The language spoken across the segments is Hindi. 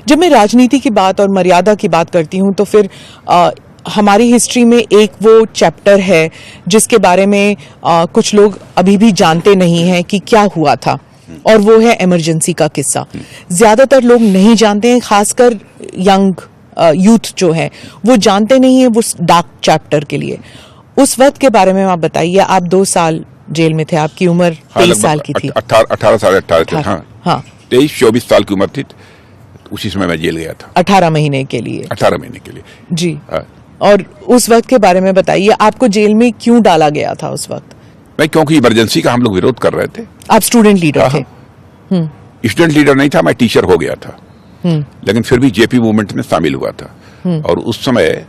जब मैं राजनीति की बात और मर्यादा की बात करती हूँ तो फिर हमारी हिस्ट्री में एक वो चैप्टर है जिसके बारे में कुछ लोग अभी भी जानते नहीं हैं कि क्या हुआ था, और वो है इमरजेंसी का किस्सा। ज्यादातर लोग नहीं जानते हैं, खासकर यंग यूथ जो है वो जानते नहीं है वो डार्क चैप्टर के लिए। उस वक्त के बारे में आप बताइए। आप 2 साल जेल में थे, आपकी उम्र 23 साल की थी। 18 साल 18 हाँ 23-24 साल की उम्र थी, उसी समय मैं जेल गया था 18 महीने के लिए। 18 महीने के लिए जी। और उस वक्त के बारे में बताइए, आपको जेल में क्यों डाला गया था उस वक्त? मैं क्योंकि इमरजेंसी का हम लोग विरोध कर रहे थे। आप स्टूडेंट लीडर थे? स्टूडेंट लीडर नहीं था, मैं टीचर हो गया था, लेकिन फिर भी जेपी मूवमेंट में शामिल हुआ था। और उस समय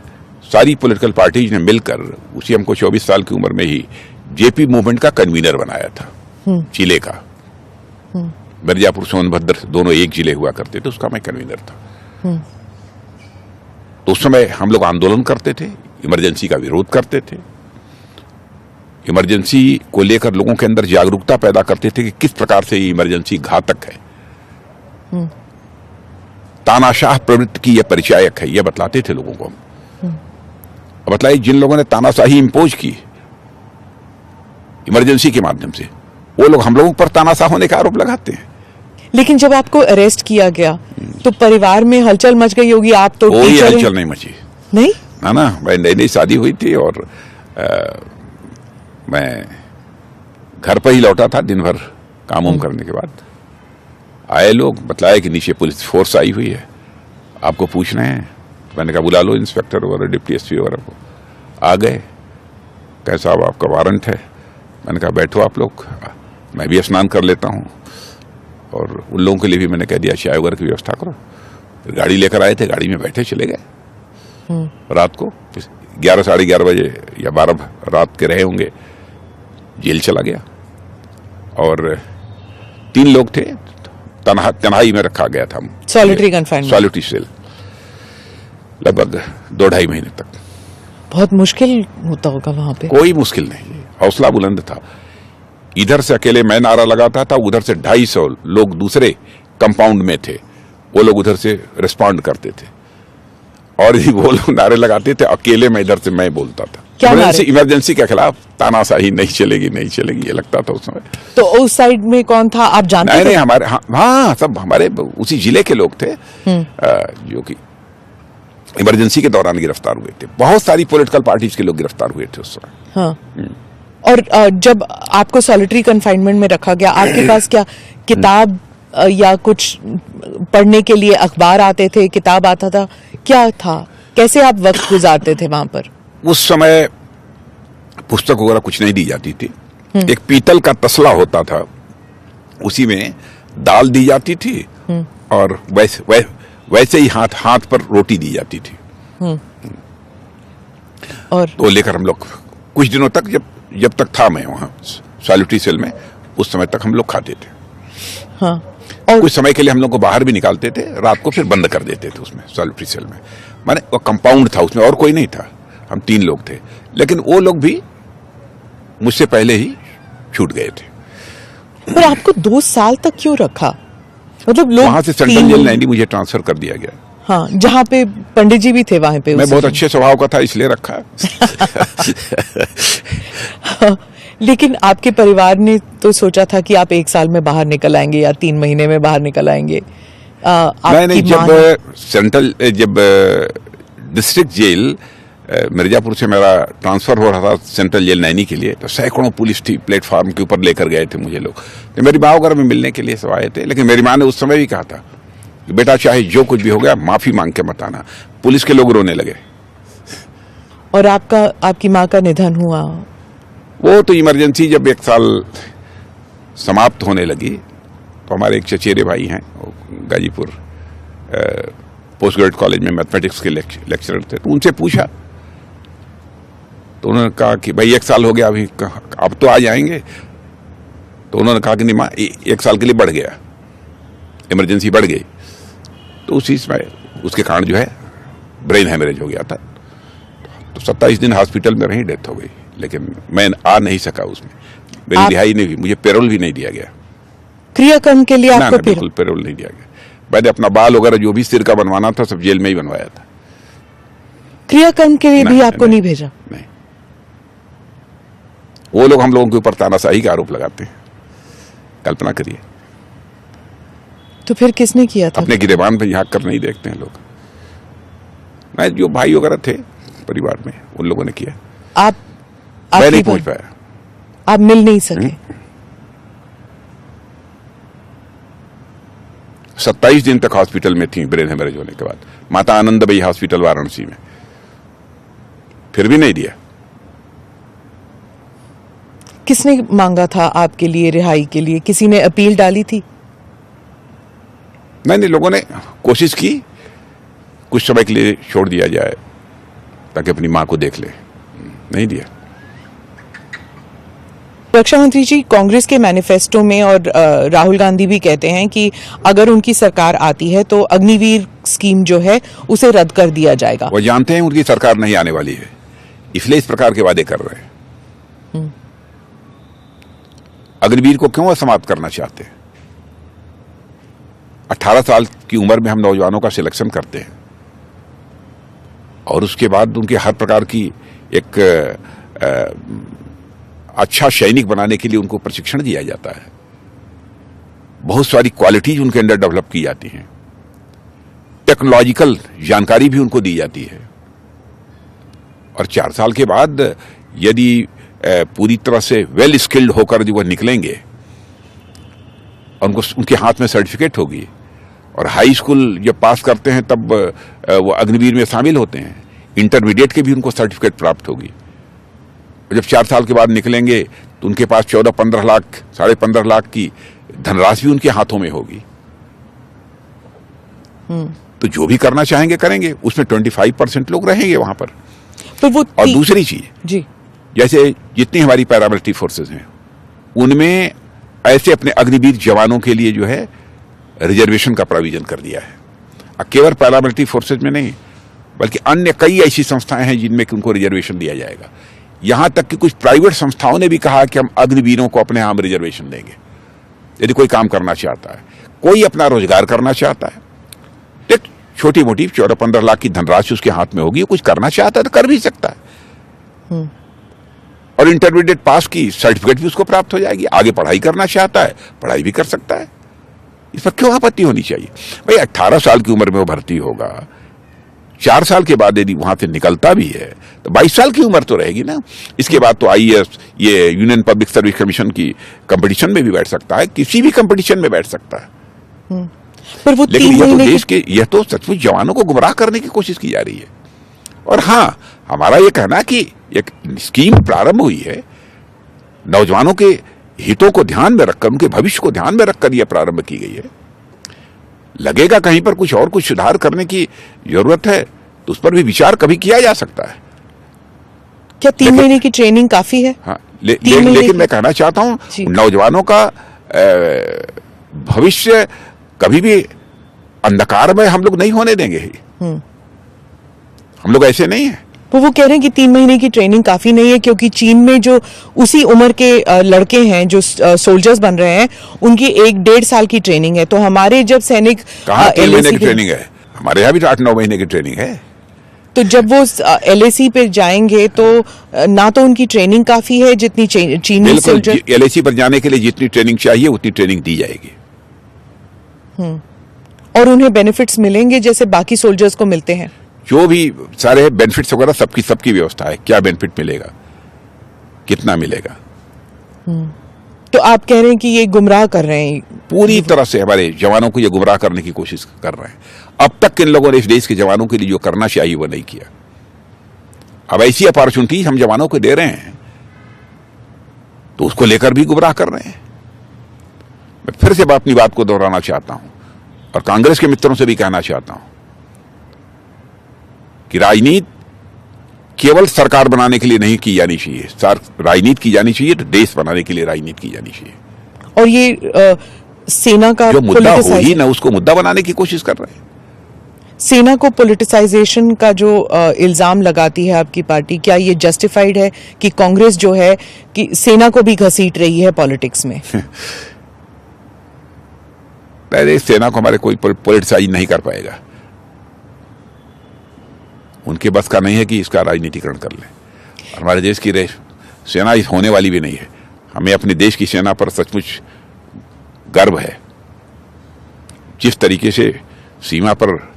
सारी पॉलिटिकल पार्टीज ने मिलकर उसी हमको 24 साल की उम्र में ही जेपी मूवमेंट का कन्वीनर बनाया था, जिले का। मिर्जापुर सोनभद्र दोनों एक जिले हुआ करते थे, उसका मैं कन्वीनर था। तो उस समय हम लोग आंदोलन करते थे, इमरजेंसी का विरोध करते थे, इमरजेंसी को लेकर लोगों के अंदर जागरूकता पैदा करते थे कि किस प्रकार से ये इमरजेंसी घातक है, तानाशाह प्रवृत्ति की यह परिचायक है, यह बतलाते थे लोगों को हम। बतलाइए, जिन लोगों ने तानाशाही इंपोज की इमरजेंसी के माध्यम से, वो लोग हम लोगों पर तानाशाह होने का आरोप लगाते हैं। लेकिन जब आपको अरेस्ट किया गया तो परिवार में हलचल मच गई होगी। आप तो कोई हलचल नहीं मची। नहीं ना, मैं नई शादी हुई थी और मैं घर पर ही लौटा था दिन भर काम वाम करने के बाद। आए लोग, बतलाया कि नीचे पुलिस फोर्स आई हुई है, आपको पूछ रहे हैं। मैंने कहा बुला लो इंस्पेक्टर वगैरह, डिप्टी एसपी वगैरह को। आ गए, कहे साहब आपका वारंट है। मैंने कहा बैठो आप लोग, मैं भी स्नान कर लेता हूँ। और उन लोगों के लिए भी मैंने कह दिया चाय वगैरह की व्यवस्था करो। फिर गाड़ी लेकर आए थे, गाड़ी में बैठे चले गए। रात को 11 साढ़े 11 बजे या 12 रात के रहे होंगे, जेल चला गया। और 3 लोग थे, तन्हाई में रखा गया था, सॉलिटरी कन्फाइनमेंट, सॉलिटरी सेल, लगभग 2-2.5 महीने तक। बहुत मुश्किल होता होगा वहां पे? कोई मुश्किल नहीं, हौसला बुलंद था। इधर से अकेले मैं नारा लगाता था, उधर से 250 लोग दूसरे कंपाउंड में थे, वो लोग उधर से रिस्पॉन्ड करते थे। और भी वो लोग नारे लगाते थे, अकेले में इधर से मैं बोलता था इमरजेंसी के खिलाफ, तानाशाही नहीं चलेगी, नहीं चलेगी, ये लगता था उस समय। तो उस साइड में कौन था आप जानते थे? नहीं, हमारे हाँ सब हमारे उसी जिले के लोग थे, जो कि इमरजेंसी के दौरान गिरफ्तार हुए थे। बहुत सारी पॉलिटिकल पार्टीज के लोग गिरफ्तार हुए थे उस समय। हाँ। और जब आपको सॉलिटरी कन्फाइनमेंट में रखा गया, आपके पास क्या किताब या कुछ पढ़ने के लिए अखबार आते थे, किताब आता था, क्या था? कैसे आप वक्त गुजारते थे वहां पर? उस समय पुस्तक वगैरह कुछ नहीं दी जाती थी। एक पीतल का तसला होता था, उसी में दाल दी जाती थी और वैसे ही हाथ पर रोटी दी जाती थी। और तो लेकर हम लोग कुछ दिनों तक, जब तक था मैं वहां सॉलिटरी सेल में, उस समय तक हम लोग खाते थे। हाँ। और कुछ समय के लिए हम लोग को बाहर भी निकालते थे, रात को फिर बंद कर देते थे उसमें, सॉलिटरी सेल में। माने वो कंपाउंड था, उसमें और कोई नहीं था, हम 3 लोग थे। लेकिन वो लोग भी मुझसे पहले ही छूट गए थे। पर आपको 2 साल तक क्यों रखा? मतलब लोग वहां से सेंट्रल जेल 90 मुझे ट्रांसफर कर दिया गया। हाँ, जहाँ पे पंडित जी भी थे वहां पे। मैं बहुत अच्छे स्वभाव का था, इसलिए रखा। लेकिन आपके परिवार ने तो सोचा था कि आप 1 साल में बाहर निकल आएंगे या 3 महीने में बाहर निकल आएंगे। नहीं, जब डिस्ट्रिक्ट जेल मिर्जापुर से मेरा ट्रांसफर हो रहा था सेंट्रल जेल नैनी के लिए, तो सैकड़ों पुलिस थी, प्लेटफार्म के ऊपर लेकर गए थे मुझे लोग। तो मेरी माँ वगैरह में मिलने के लिए सब आए थे, लेकिन मेरी माँ ने उस समय भी कहा था कि बेटा चाहे जो कुछ भी हो गया, माफी मांग के मत आना। पुलिस के लोग रोने लगे। और आपकी माँ का निधन हुआ? वो तो इमरजेंसी जब 1 साल समाप्त होने लगी, तो हमारे एक चचेरे भाई हैं, गाजीपुर पोस्ट ग्रेजुएट कॉलेज में मैथमेटिक्स के लेक्चरर थे, तो उनसे पूछा, तो उन्होंने कहा कि भाई 1 साल हो गया, अभी अब तो आ जाएंगे। तो उन्होंने कहा कि नहीं माँ, 1 साल के लिए बढ़ गया, इमरजेंसी बढ़ गई। तो उसी समय उसके कारण जो है ब्रेन हैमरेज हो गया था। तो 27 दिन हॉस्पिटल में रही, डेथ हो गई। लेकिन मैं आ नहीं सका उसमें, मेरी रिहाई नहीं हुई, मुझे पेरोल भी नहीं दिया गया। क्रियाकर्म के लिए आपको बिल्कुल पेरोल नहीं दिया गया। मैंने अपना बाल वगैरह जो भी सिर का बनवाना था सब जेल में ही बनवाया था। क्रियाकर्म के लिए भी नहीं, आपको नहीं भेजा? नहीं, वो लोग हम लोगों के ऊपर तानाशाही का आरोप लगाते हैं, कल्पना करिए। तो फिर किसने किया था? अपने गिरेबान पे झांक कर नहीं देखते हैं लोग। मैं जो भाई वगैरह थे परिवार में उन लोगों ने किया। मैं नहीं पहुंच पाया। आप मिल नहीं सके? 27 दिन तक हॉस्पिटल में थी ब्रेन हेमरेज होने के बाद, माता आनंदबाई हॉस्पिटल वाराणसी में, फिर भी नहीं दिया। किसने मांगा था आपके लिए रिहाई के लिए? किसी ने अपील डाली थी? नहीं, लोगों ने कोशिश की कुछ समय के लिए छोड़ दिया जाए ताकि अपनी मां को देख ले, नहीं दिया। रक्षा मंत्री जी, कांग्रेस के मैनिफेस्टो में और राहुल गांधी भी कहते हैं कि अगर उनकी सरकार आती है तो अग्निवीर स्कीम जो है उसे रद्द कर दिया जाएगा। वो जानते हैं उनकी सरकार नहीं आने वाली है, इसलिए इस प्रकार के वादे कर रहे हैं। अग्निवीर को क्यों असमाप्त करना चाहते हैं? 18 साल की उम्र में हम नौजवानों का सिलेक्शन करते हैं और उसके बाद उनके हर प्रकार की एक अच्छा सैनिक बनाने के लिए उनको प्रशिक्षण दिया जाता है। बहुत सारी क्वालिटीज उनके अंदर डेवलप की जाती हैं, टेक्नोलॉजिकल जानकारी भी उनको दी जाती है और 4 साल के बाद यदि पूरी तरह से वेल स्किल्ड होकर जो वह निकलेंगे और उनको उनके हाथ में सर्टिफिकेट होगी और हाई स्कूल जब पास करते हैं तब वो अग्निवीर में शामिल होते हैं, इंटरमीडिएट के भी उनको सर्टिफिकेट प्राप्त होगी। जब 4 साल के बाद निकलेंगे तो उनके पास 14-15 लाख 15.5 लाख की धनराशि भी उनके हाथों में होगी। तो जो भी करना चाहेंगे करेंगे, उसमें 25% लोग रहेंगे वहां पर। वो और दूसरी चीज जी, जैसे जितनी हमारी पैरामिलिट्री फोर्सेज हैं उनमें ऐसे अपने अग्निवीर जवानों के लिए जो है रिजर्वेशन का प्रोविजन कर दिया है। केवल पैरामिलिट्री फोर्सेज में नहीं बल्कि अन्य कई ऐसी संस्थाएं हैं जिनमें कि उनको रिजर्वेशन दिया जाएगा। यहां तक कि कुछ प्राइवेट संस्थाओं ने भी कहा कि हम अग्निवीरों को अपने यहां रिजर्वेशन देंगे। यदि कोई काम करना चाहता है, कोई अपना रोजगार करना चाहता है, एक छोटी मोटी 14-15 लाख की धनराशि उसके हाथ में होगी, कुछ करना चाहता है तो कर भी सकता है और इंटरमीडिएट पास की सर्टिफिकेट भी उसको प्राप्त हो जाएगी। आगे पढ़ाई करना चाहता है, पढ़ाई भी कर सकता है। इस पर क्यों आपत्ति होनी चाहिए? भाई 18 साल की उम्र में वो भर्ती होगा, 4 साल के बाद यदि वहां से निकलता भी है तो 22 साल की उम्र तो रहेगी ना। इसके बाद तो आईएएस, ये यूनियन पब्लिक सर्विस कमीशन की कंपटीशन में भी बैठ सकता है, किसी भी कंपटीशन में बैठ सकता है। पर वो लेकिन यह तो देश के, यह तो सचमुच जवानों को गुमराह करने की कोशिश की जा रही है। और हाँ, हमारा यह कहना कि एक स्कीम प्रारंभ हुई है, नौजवानों के हितों को ध्यान में रखकर, उनके भविष्य को ध्यान में रखकर यह प्रारंभ की गई है। लगेगा कहीं पर कुछ और कुछ सुधार करने की जरूरत है तो उस पर भी विचार कभी किया जा सकता है। क्या 3 महीने की ट्रेनिंग काफी है? हाँ, लेकिन मैं कहना चाहता हूं नौजवानों का भविष्य कभी भी अंधकार में हम लोग नहीं होने देंगे। हम लोग ऐसे नहीं हैं। वो कह रहे हैं कि 3 महीने की ट्रेनिंग काफी नहीं है क्योंकि चीन में जो उसी उम्र के लड़के हैं जो सोल्जर्स बन रहे हैं उनकी 1-1.5 साल की ट्रेनिंग है। तो हमारे जब सैनिक 3 महीने की ट्रेनिंग है, हमारे यहाँ भी 8-9 महीने की ट्रेनिंग है। तो जब वो LAC पे जाएंगे तो ना तो उनकी ट्रेनिंग काफी है जितनी चीनी सोल्जर। LAC पर जाने के लिए जितनी ट्रेनिंग चाहिए उतनी ट्रेनिंग दी जाएगी। और उन्हें बेनिफिट्स मिलेंगे जैसे बाकी सोल्जर्स को मिलते हैं। जो भी सारे बेनिफिट्स वगैरह सबकी व्यवस्था है। क्या बेनिफिट मिलेगा, कितना मिलेगा? तो आप कह रहे हैं कि ये गुमराह कर रहे हैं, पूरी तरह से हमारे जवानों को ये गुमराह करने की कोशिश कर रहे हैं। अब तक इन लोगों ने इस देश के जवानों के लिए जो करना चाहिए वो नहीं किया। अब ऐसी अपॉर्चुनिटी हम जवानों को दे रहे हैं तो उसको लेकर भी गुमराह कर रहे हैं। मैं फिर से अपनी बात को दोहराना चाहता हूं और कांग्रेस के मित्रों से भी कहना चाहता हूं कि राजनीति केवल सरकार बनाने के लिए नहीं की जानी चाहिए, राजनीति की जानी चाहिए तो देश बनाने के लिए राजनीति की जानी चाहिए। और ये सेना का जो मुद्दा हो ही ना उसको मुद्दा बनाने की कोशिश कर रहे हैं। सेना को पॉलिटिसाइजेशन का जो इल्जाम लगाती है आपकी पार्टी, क्या ये जस्टिफाइड है कि कांग्रेस जो है कि सेना को भी घसीट रही है पॉलिटिक्स में? लगता है इस सेना को हमारे कोई पॉलिटिसाइज नहीं कर पाएगा। उनके बस का नहीं है कि इसका राजनीतिकरण कर ले। और हमारे देश की सेना इस होने वाली भी नहीं है। हमें अपने देश की सेना पर सचमुच गर्व है। जिस तरीके से सीमा पर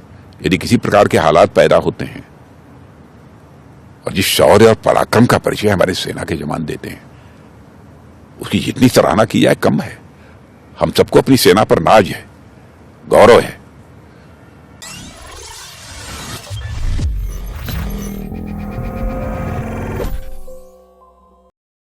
यदि किसी प्रकार के हालात पैदा होते हैं और जिस शौर्य और पराक्रम का परिचय हमारे सेना के जवान देते हैं, उसकी जितनी सराहना की जाए कम है। हम सबको अपनी सेना पर नाज है, गौरव है।